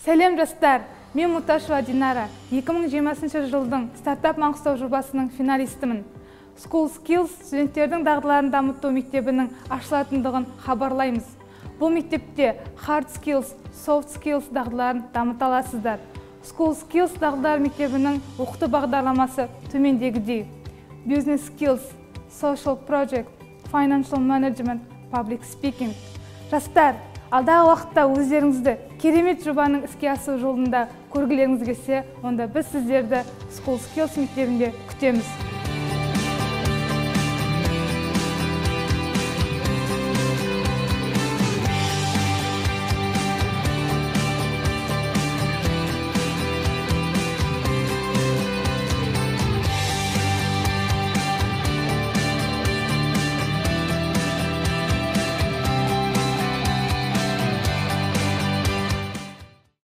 Сәлем жастар, мен Муташева Динара, 2020 жылдың стартап Маңғыстау жобасының финалистімін. School Skills студенттердің дағдыларын дамыту мектебінің ашылатындығын хабарлаймыз. Бұл мектепте Hard Skills, Soft Skills дағдыларын дамыта аласыздар. School Skills дағдылар мектебінің оқыту бағдарламасы төмендегідей: Business Skills, Social Project, Financial Management, Public Speaking. Жастар, алдағы уақытта өздеріңізді керемет жобаның іске асу жолында көргілеріңіз келсе, онда біз сіздерді School Skills мектебінде күтеміз.